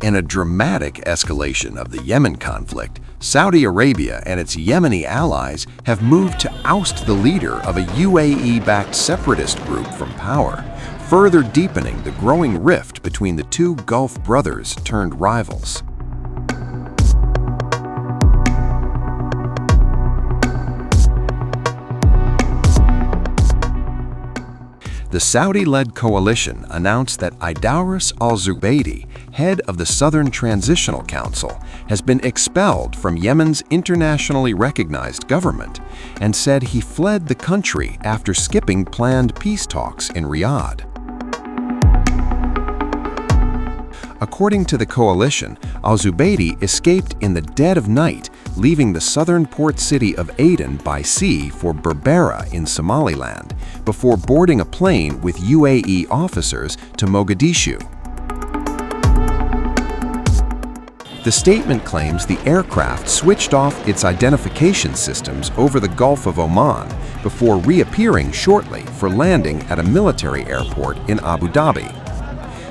In a dramatic escalation of the Yemen conflict, Saudi Arabia and its Yemeni allies have moved to oust the leader of a UAE-backed separatist group from power, further deepening the growing rift between the two Gulf brothers turned rivals. The Saudi-led coalition announced that Aidarous al-Zubaidi, head of the Southern Transitional Council, has been expelled from Yemen's internationally recognized government and said he fled the country after skipping planned peace talks in Riyadh. According to the coalition, al-Zubaidi escaped in the dead of night, leaving the southern port city of Aden by sea for Berbera in Somaliland, before boarding a plane with UAE officers to Mogadishu. The statement claims the aircraft switched off its identification systems over the Gulf of Oman before reappearing shortly for landing at a military airport in Abu Dhabi.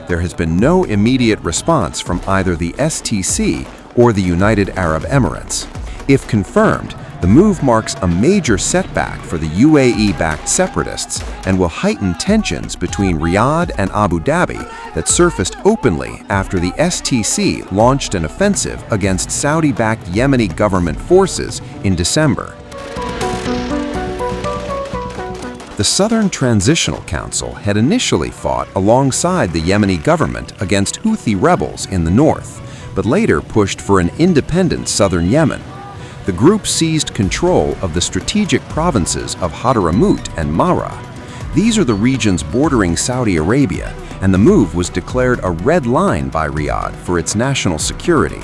There has been no immediate response from either the STC or the United Arab Emirates. If confirmed, the move marks a major setback for the UAE-backed separatists and will heighten tensions between Riyadh and Abu Dhabi that surfaced openly after the STC launched an offensive against Saudi-backed Yemeni government forces in December. The Southern Transitional Council had initially fought alongside the Yemeni government against Houthi rebels in the north, but later pushed for an independent southern Yemen. The group seized control of the strategic provinces of Hadramout and Mahra. These are the regions bordering Saudi Arabia, and the move was declared a red line by Riyadh for its national security.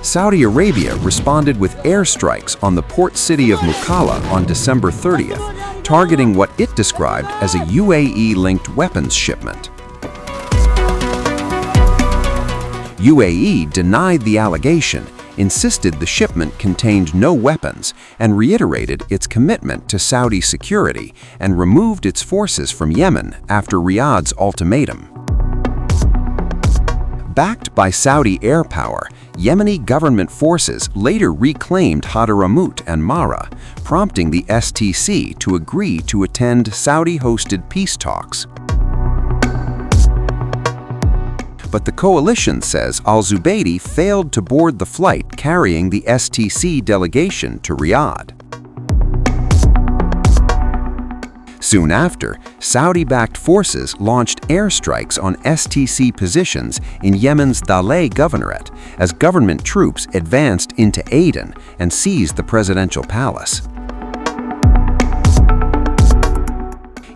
Saudi Arabia responded with airstrikes on the port city of Mukalla on December 30th, targeting what it described as a UAE-linked weapons shipment. UAE denied the allegation, insisted the shipment contained no weapons, and reiterated its commitment to Saudi security and removed its forces from Yemen after Riyadh's ultimatum. Backed by Saudi air power, Yemeni government forces later reclaimed Hadramout and Mahra, prompting the STC to agree to attend Saudi-hosted peace talks. But the coalition says al-Zubaidi failed to board the flight carrying the STC delegation to Riyadh. Soon after, Saudi-backed forces launched airstrikes on STC positions in Yemen's Dalay Governorate as government troops advanced into Aden and seized the presidential palace.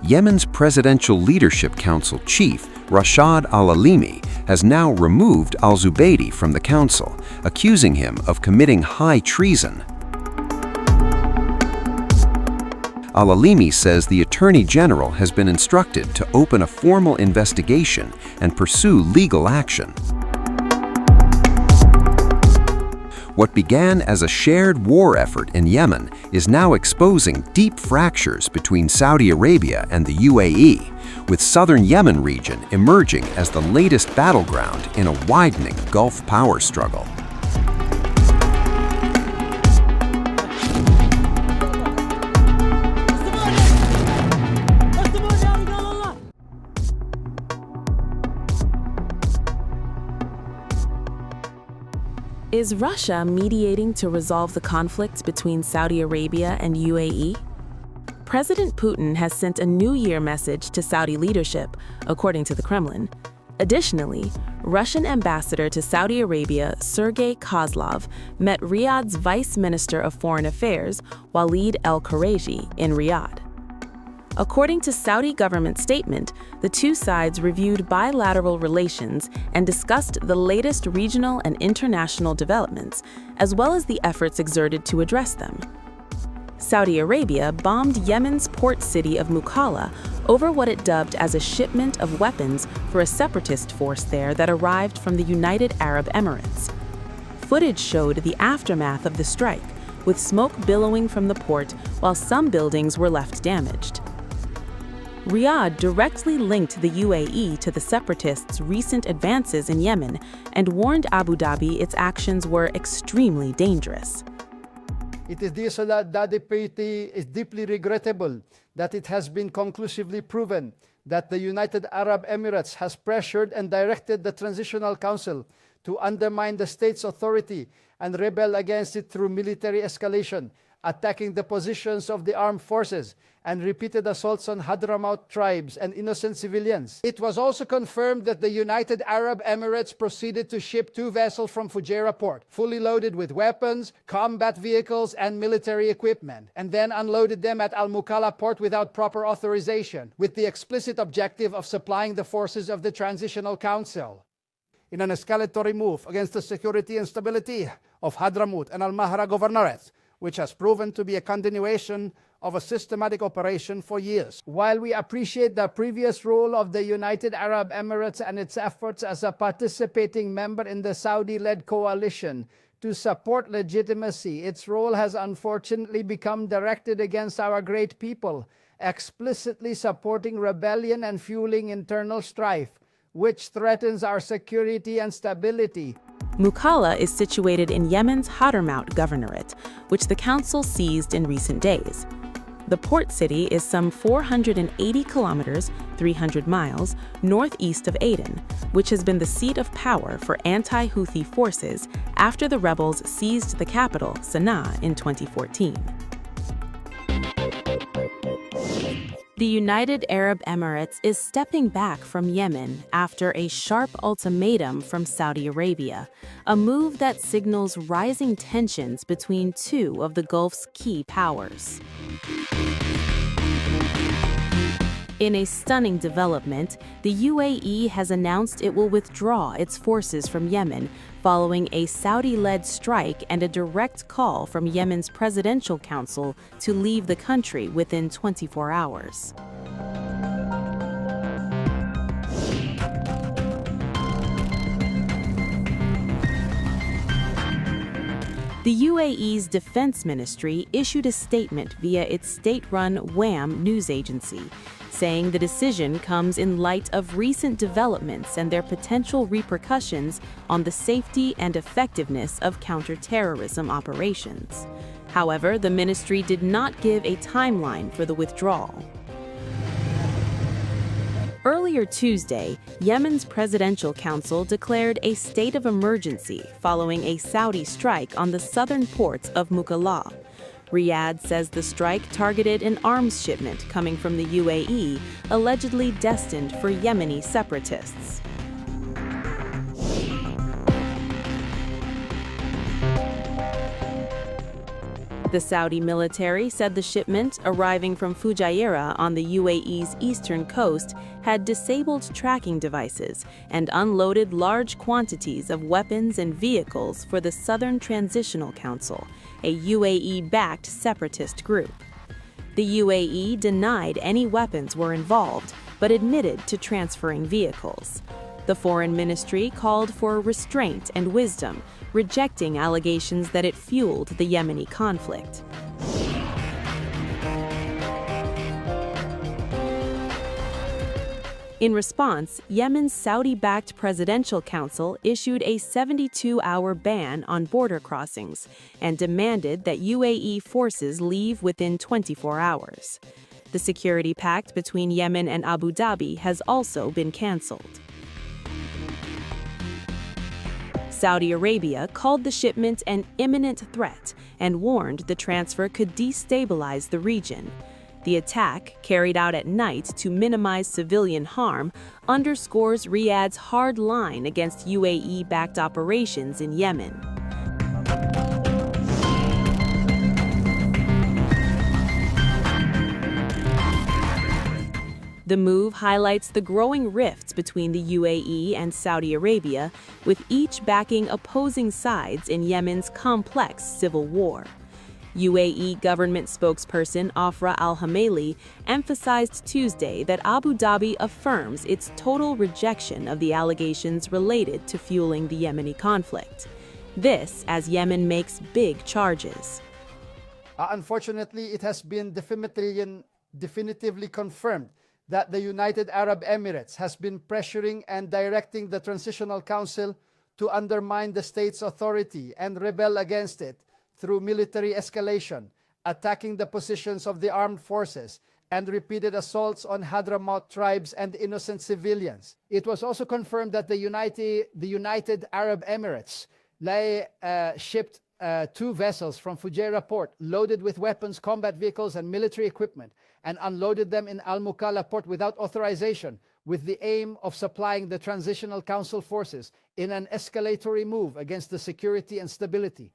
Yemen's Presidential Leadership Council chief, Rashid al-Alimi, has now removed al-Zubaidi from the council, accusing him of committing high treason. Al-Alimi says the Attorney General has been instructed to open a formal investigation and pursue legal action. What began as a shared war effort in Yemen is now exposing deep fractures between Saudi Arabia and the UAE, with southern Yemen region emerging as the latest battleground in a widening Gulf power struggle. Is Russia mediating to resolve the conflict between Saudi Arabia and UAE? President Putin has sent a New Year message to Saudi leadership, according to the Kremlin. Additionally, Russian ambassador to Saudi Arabia, Sergei Kozlov, met Riyadh's Vice Minister of Foreign Affairs, Walid el-Khariji, in Riyadh. According to Saudi government statement, the two sides reviewed bilateral relations and discussed the latest regional and international developments, as well as the efforts exerted to address them. Saudi Arabia bombed Yemen's port city of Mukalla over what it dubbed as a shipment of weapons for a separatist force there that arrived from the United Arab Emirates. Footage showed the aftermath of the strike, with smoke billowing from the port while some buildings were left damaged. Riyadh directly linked the UAE to the Separatists' recent advances in Yemen and warned Abu Dhabi its actions were extremely dangerous. It is deeply regrettable that it has been conclusively proven that the United Arab Emirates has pressured and directed the Transitional Council to undermine the state's authority and rebel against it through military escalation, attacking the positions of the armed forces, and repeated assaults on Hadramout tribes and innocent civilians. It was also confirmed that the United Arab Emirates proceeded to ship 2 vessels from Fujairah port, fully loaded with weapons, combat vehicles, and military equipment, and then unloaded them at Al-Mukalla port without proper authorization, with the explicit objective of supplying the forces of the Transitional Council. In an escalatory move against the security and stability of Hadramout and Mahra governorates, which has proven to be a continuation of a systematic operation for years. While we appreciate the previous role of the United Arab Emirates and its efforts as a participating member in the Saudi-led coalition to support legitimacy, its role has unfortunately become directed against our great people, explicitly supporting rebellion and fueling internal strife, which threatens our security and stability. Mukalla is situated in Yemen's Hadramout governorate, which the council seized in recent days. The port city is some 480 kilometers, 300 miles, northeast of Aden, which has been the seat of power for anti-Houthi forces after the rebels seized the capital, Sana'a, in 2014. The United Arab Emirates is stepping back from Yemen after a sharp ultimatum from Saudi Arabia, a move that signals rising tensions between 2 of the Gulf's key powers. In a stunning development, the UAE has announced it will withdraw its forces from Yemen following a Saudi-led strike and a direct call from Yemen's Presidential Council to leave the country within 24 hours. The UAE's Defense Ministry issued a statement via its state-run WAM news agency, saying the decision comes in light of recent developments and their potential repercussions on the safety and effectiveness of counterterrorism operations. However, the ministry did not give a timeline for the withdrawal. Earlier Tuesday, Yemen's Presidential Council declared a state of emergency following a Saudi strike on the southern ports of Mukalla. Riyadh says the strike targeted an arms shipment coming from the UAE, allegedly destined for Yemeni separatists. The Saudi military said the shipment, arriving from Fujairah on the UAE's eastern coast, had disabled tracking devices and unloaded large quantities of weapons and vehicles for the Southern Transitional Council, a UAE-backed separatist group. The UAE denied any weapons were involved, but admitted to transferring vehicles. The Foreign Ministry called for restraint and wisdom, rejecting allegations that it fueled the Yemeni conflict. In response, Yemen's Saudi-backed Presidential Council issued a 72-hour ban on border crossings and demanded that UAE forces leave within 24 hours. The security pact between Yemen and Abu Dhabi has also been cancelled. Saudi Arabia called the shipment an imminent threat and warned the transfer could destabilize the region. The attack, carried out at night to minimize civilian harm, underscores Riyadh's hard line against UAE-backed operations in Yemen. The move highlights the growing rifts between the UAE and Saudi Arabia, with each backing opposing sides in Yemen's complex civil war. UAE government spokesperson Afra al-Hameli emphasized Tuesday that Abu Dhabi affirms its total rejection of the allegations related to fueling the Yemeni conflict. This as Yemen makes big charges. Unfortunately, it has been definitively confirmed that the United Arab Emirates has been pressuring and directing the Transitional Council to undermine the state's authority and rebel against it through military escalation, attacking the positions of the armed forces, and repeated assaults on Hadramout tribes and innocent civilians. It was also confirmed that the United Arab Emirates shipped 2 vessels from Fujairah port loaded with weapons, combat vehicles, and military equipment, and unloaded them in Al-Mukalla port without authorization, with the aim of supplying the Transitional Council forces in an escalatory move against the security and stability.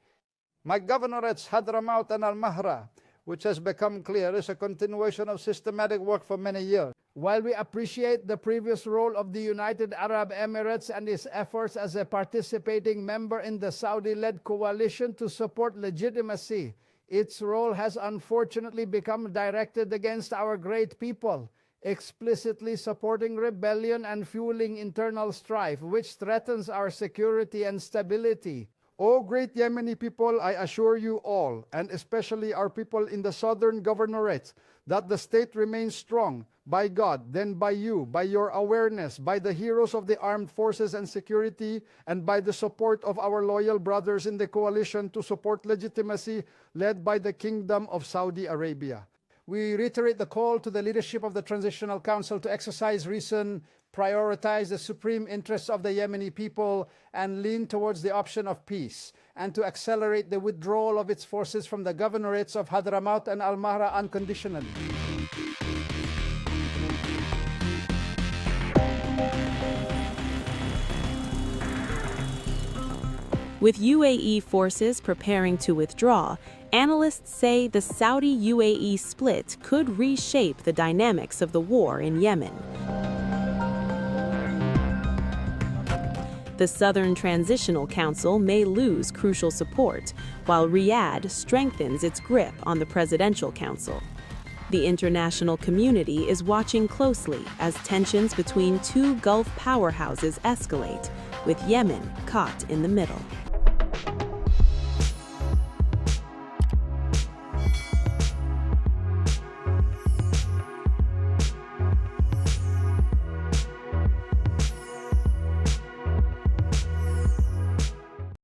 My governorates Hadramout and Mahra, which has become clear, is a continuation of systematic work for many years. While we appreciate the previous role of the United Arab Emirates and its efforts as a participating member in the Saudi-led coalition to support legitimacy, its role has unfortunately become directed against our great people, explicitly supporting rebellion and fueling internal strife, which threatens our security and stability. O great Yemeni people, I assure you all, and especially our people in the southern governorates, that the state remains strong, by God, then by you, by your awareness, by the heroes of the armed forces and security, and by the support of our loyal brothers in the coalition to support legitimacy led by the Kingdom of Saudi Arabia. We reiterate the call to the leadership of the Transitional Council to exercise reason, prioritize the supreme interests of the Yemeni people, and lean towards the option of peace, and to accelerate the withdrawal of its forces from the governorates of Hadramout and Mahra unconditionally. With UAE forces preparing to withdraw, analysts say the Saudi-UAE split could reshape the dynamics of the war in Yemen. The Southern Transitional Council may lose crucial support, while Riyadh strengthens its grip on the Presidential Council. The international community is watching closely as tensions between 2 Gulf powerhouses escalate, with Yemen caught in the middle.